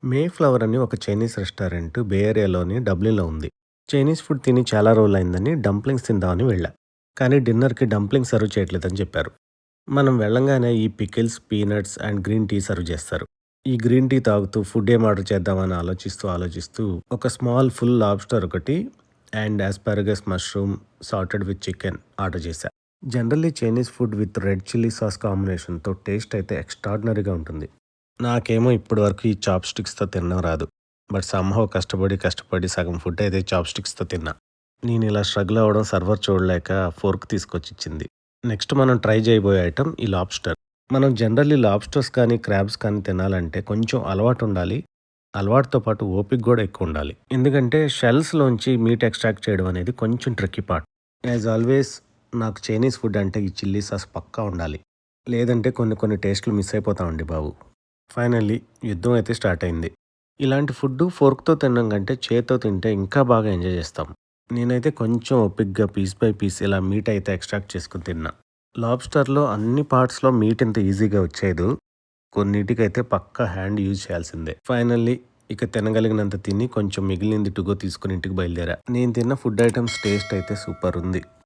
మే flower అని ఒక Chinese restaurant బే ఏరియాలోని డబ్లిన్‌లో ఉంది. చైనీస్ ఫుడ్ తిని చాలా రోజులైందని డంప్లింగ్స్ తిందామని వెళ్ళా. కానీ డిన్నర్‌కి డంప్లింగ్స్ సర్వ్ చేయట్లేదని చెప్పారు. మనం వెళ్ళంగానే ఈ pickles, peanuts and green tea serve చేస్తారు. ఈ గ్రీన్ టీ తాగుతూ ఫుడ్ ఏం ఆర్డర్ చేద్దామని ఆలోచిస్తూ ఒక స్మాల్ ఫుల్ లాబ్స్టర్ ఒకటి and asparagus mushroom sauteed with chicken order చేశా. Generally Chinese food with red chilli sauce కాంబినేషన్‌తో టేస్ట్ అయితే ఎక్స్ట్రార్డినరీగా ఉంటుంది. నాకేమో ఇప్పటి వరకు ఈ చాప్ స్టిక్స్‌తో తినడం రాదు. బట్ సమ్‌హౌ కష్టపడి సగం ఫుడ్ అయితే చాప్ స్టిక్స్‌తో తిన్నా. నేను ఇలా స్ట్రగుల్ అవ్వడం సర్వర్ చూడలేక ఫోర్క్ తీసుకొచ్చిచ్చింది. నెక్స్ట్ మనం ట్రై చేయబోయే ఐటెమ్ ఈ లాబ్స్టర్. మనం జనరల్లీ లాబ్స్టర్స్ కానీ, క్రాబ్స్ కానీ తినాలంటే కొంచెం అలవాటు ఉండాలి. అలవాటుతో పాటు ఓపిక కూడా ఎక్కువ ఉండాలి. ఎందుకంటే షెల్స్‌లోంచి మీట్ ఎక్స్ట్రాక్ట్ చేయడం అనేది కొంచెం ట్రిక్కీ పార్ట్. యాజ్ ఆల్వేస్ నాకు చైనీస్ ఫుడ్ అంటే ఈ చిల్లీ సాస్ పక్కా ఉండాలి. లేదంటే కొన్ని టేస్ట్‌లు మిస్ అయిపోతామండి బాబు. ఫైనల్లీ యుద్ధం అయితే స్టార్ట్ అయింది. ఇలాంటి ఫుడ్డు ఫోర్క్‌తో తినడం కంటే చేత్తో తింటే ఇంకా బాగా ఎంజాయ్ చేస్తాం. నేనైతే కొంచెం ఓపికగా పీస్ బై పీస్ ఇలా మీట్ అయితే ఎక్స్ట్రాక్ట్ చేసుకొని తిన్నా. లాబ్స్టర్‌లో అన్ని పార్ట్స్‌లో మీట్ ఇంత ఈజీగా వచ్చేదు. కొన్నిటికైతే పక్కా హ్యాండ్ యూజ్ చేయాల్సిందే. ఫైనల్లీ ఇక తినగలిగినంత తిని కొంచెం మిగిలింది టు గో తీసుకొని ఇంటికి బయలుదేరా. నేను తిన్న ఫుడ్ ఐటమ్స్ టేస్ట్ అయితే సూపర్ ఉంది.